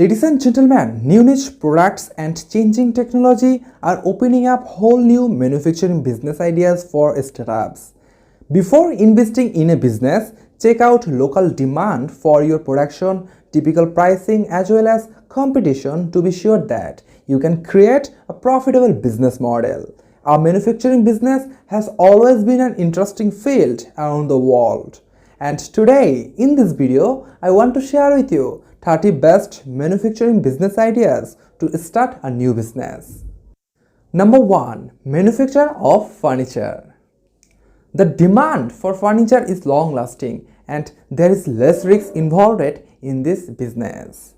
Ladies and gentlemen, new niche products and changing technology are opening up whole new manufacturing business ideas for startups. Before investing in a business, check out local demand for your production, typical pricing as well as competition to be sure that you can create a profitable business model. Our manufacturing business has always been an interesting field around the world. And today, in this video, I want to share with you 30 best manufacturing business ideas to start a new business. Number 1. Manufacture of furniture. The demand for furniture is long lasting and there is less risk involved in this business.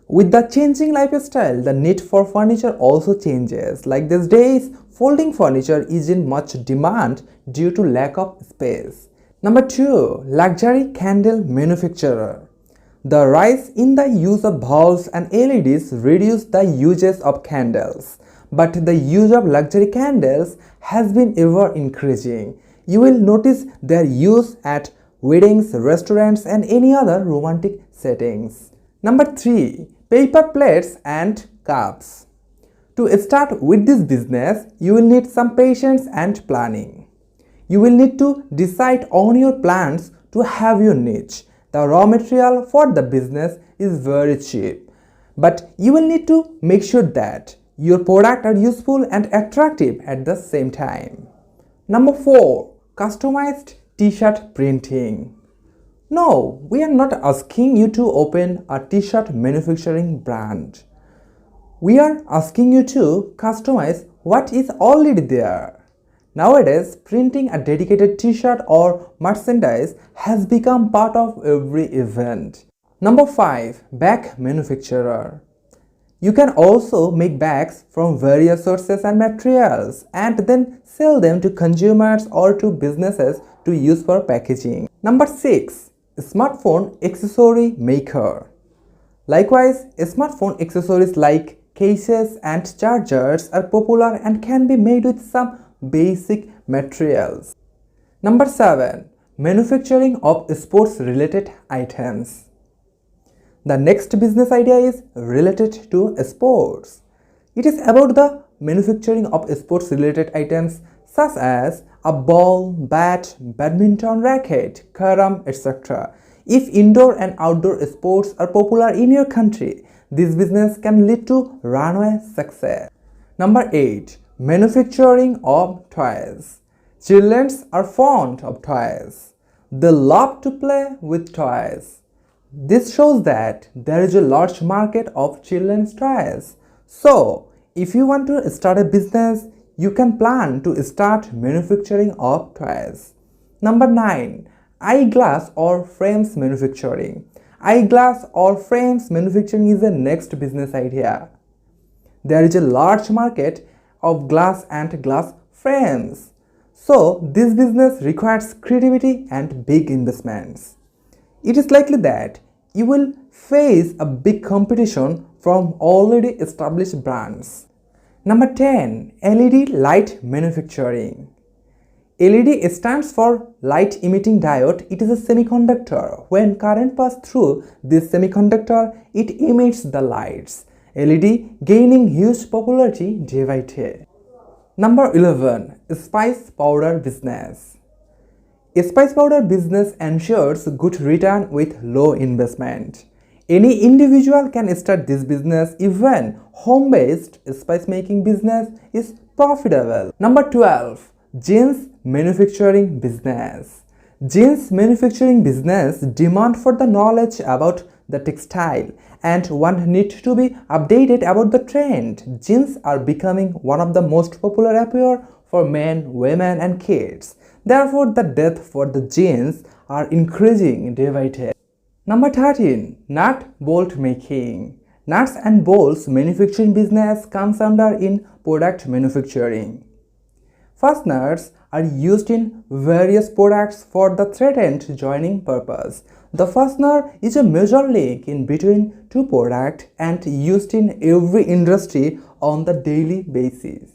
With the changing lifestyle, the need for furniture also changes. Like these days, folding furniture is in much demand due to lack of space. Number 2. Luxury candle manufacturer. The rise in the use of bulbs and LEDs reduced the uses of candles, but the use of luxury candles has been ever increasing. You will notice their use at weddings, restaurants and any other romantic settings. Number 3. Paper plates and cups. To start with this business, you will need some patience and planning. You will need to decide on your plans to have your niche. The raw material for the business is very cheap, but you will need to make sure that your products are useful and attractive at the same time. Number 4. Customized t-shirt printing. No, we are not asking you to open a t-shirt manufacturing brand. We are asking you to customize what is already there. Nowadays, printing a dedicated t-shirt or merchandise has become part of every event. Number 5. Bag manufacturer. You can also make bags from various sources and materials and then sell them to consumers or to businesses to use for packaging. Number 6. Smartphone accessory maker. Likewise, smartphone accessories like cases and chargers are popular and can be made with some basic materials. Number 7. Manufacturing of sports related items. The next business idea is related to sports. It is about the manufacturing of sports related items such as a ball, bat, badminton racket, carom, etc. If indoor and outdoor sports are popular in your country, this business can lead to runaway success. Number 8. Manufacturing of toys. Children are fond of toys. They love to play with toys. This shows that there is a large market of children's toys. So, if you want to start a business, you can plan to start manufacturing of toys. Number 9. Eyeglass or frames manufacturing. Eyeglass or frames manufacturing is the next business idea. There is a large market of glass and glass frames. So, this business requires creativity and big investments. It is likely that you will face a big competition from already established brands. Number 10. LED light manufacturing. LED stands for light emitting diode. It is a semiconductor. When current passes through this semiconductor, it emits the lights. LED gaining huge popularity day by day. Number 11. Spice powder business. A spice powder business ensures good return with low investment. Any individual can start this business. Even home-based spice making business is profitable. Number 12. Jeans manufacturing business. Jeans manufacturing business demand for the knowledge about the textile and one need to be updated about the trend. Jeans are becoming one of the most popular apparel for men, women and kids. Therefore, the demand for the jeans are increasing day by day. Number 13. Nut bolt making. Nuts and bolts manufacturing business comes under in product manufacturing. Fasteners are used in various products for the threaded joining purpose. The fastener is a major link in between two products and used in every industry on the daily basis.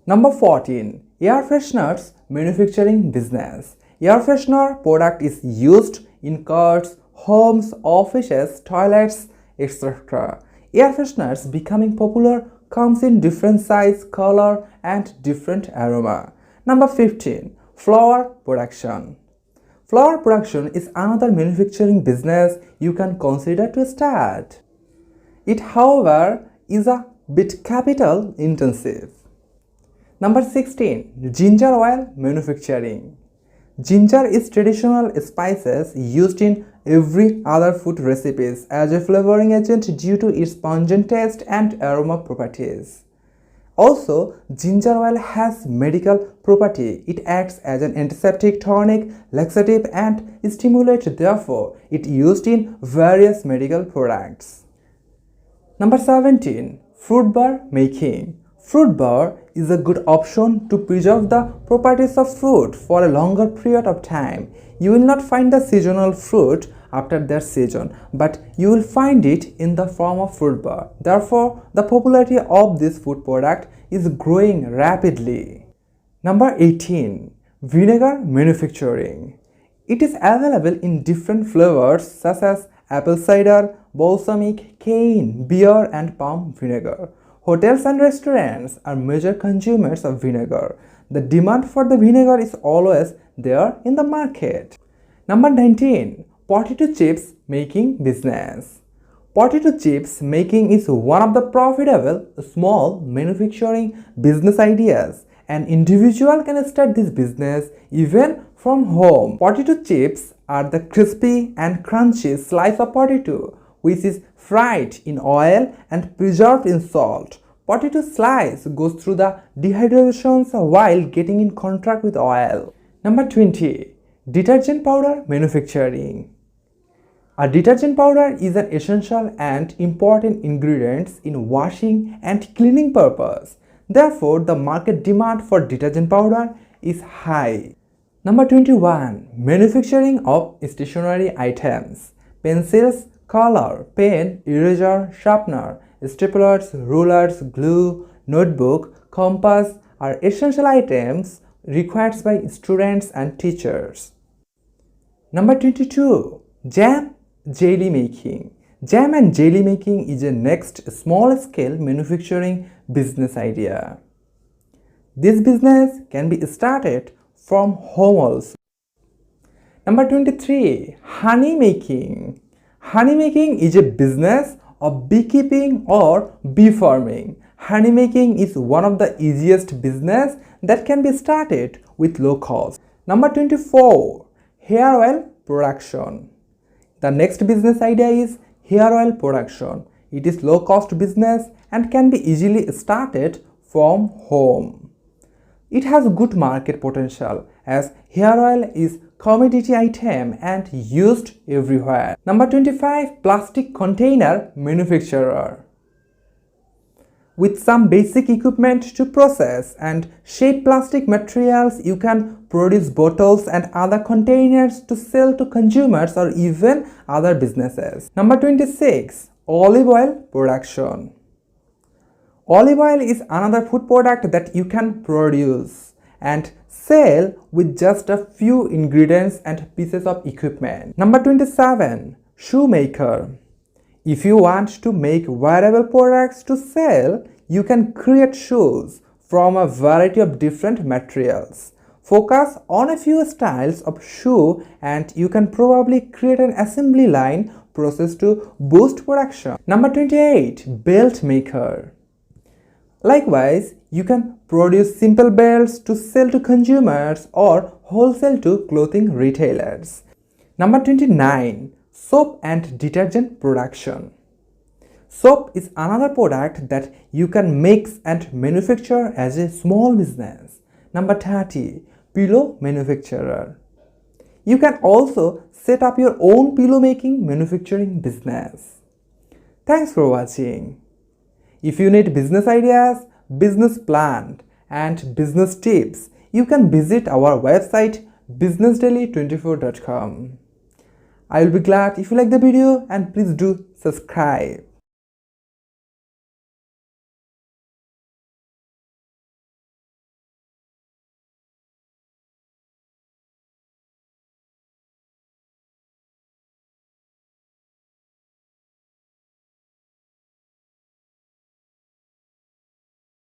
Number 14. Air fresheners manufacturing business. Air freshener product is used in cars, homes, offices, toilets, etc. Air fresheners becoming popular comes in different size, color and different aroma. Number 15. Flower production. Flower production is another manufacturing business you can consider to start. It, however, is a bit capital intensive. Number 16. Ginger oil manufacturing. Ginger is traditional spices used in every other food recipes as a flavoring agent due to its pungent taste and aroma properties. Also, ginger oil has medical property. It acts as an antiseptic, tonic, laxative and stimulant. Therefore, it used in various medical products. Number 17. Fruit bar making. Fruit bar is a good option to preserve the properties of fruit for a longer period of time. You will not find the seasonal fruit after their season, but you will find it in the form of fruit bar. Therefore, the popularity of this food product is growing rapidly. Number 18. Vinegar manufacturing. It is available in different flavors such as apple cider, balsamic, cayenne, beer and palm vinegar. Hotels and restaurants are major consumers of vinegar. The demand for the vinegar is always there in the market. Number 19. Potato chips making business. Potato chips making is one of the profitable small manufacturing business ideas. An individual can start this business even from home. Potato chips are the crispy and crunchy slice of potato which is fried in oil and preserved in salt. Potato slice goes through the dehydration while getting in contact with oil. Number 20. Detergent powder manufacturing. A detergent powder is an essential and important ingredient in washing and cleaning purpose. Therefore, the market demand for detergent powder is high. Number 21. Manufacturing of stationery items. Pencils, color, pen, eraser, sharpener, staplers, rulers, glue, notebook, compass are essential items required by students and teachers. Number 22. Jam jelly making. Jam and jelly making is a next small-scale manufacturing business idea. This business can be started from home also. Number 23. Honey making. Honey making is a business of beekeeping or bee farming. Honey making is one of the easiest business that can be started with low cost. Number 24. Hair oil production. The next business idea is hair oil production. It is low cost business and can be easily started from home. It has good market potential as hair oil is commodity item and used everywhere. Number 25. Plastic container manufacturer. With some basic equipment to process and shape plastic materials, you can produce bottles and other containers to sell to consumers or even other businesses. Number 26. Olive oil production. Olive oil is another food product that you can produce and sell with just a few ingredients and pieces of equipment. Number 27. Shoemaker. If you want to make wearable products to sell, you can create shoes from a variety of different materials. Focus on a few styles of shoe and you can probably create an assembly line process to boost production. Number 28. Belt maker. Likewise, you can produce simple belts to sell to consumers or wholesale to clothing retailers. Number 29. Soap and detergent production. Soap is another product that you can mix and manufacture as a small business. Number 30. Pillow manufacturer. You can also set up your own pillow making manufacturing business. Thanks for watching. If you need business ideas, business plan and business tips, you can visit our website businessdaily24.com. I will be glad if you like the video and please do subscribe.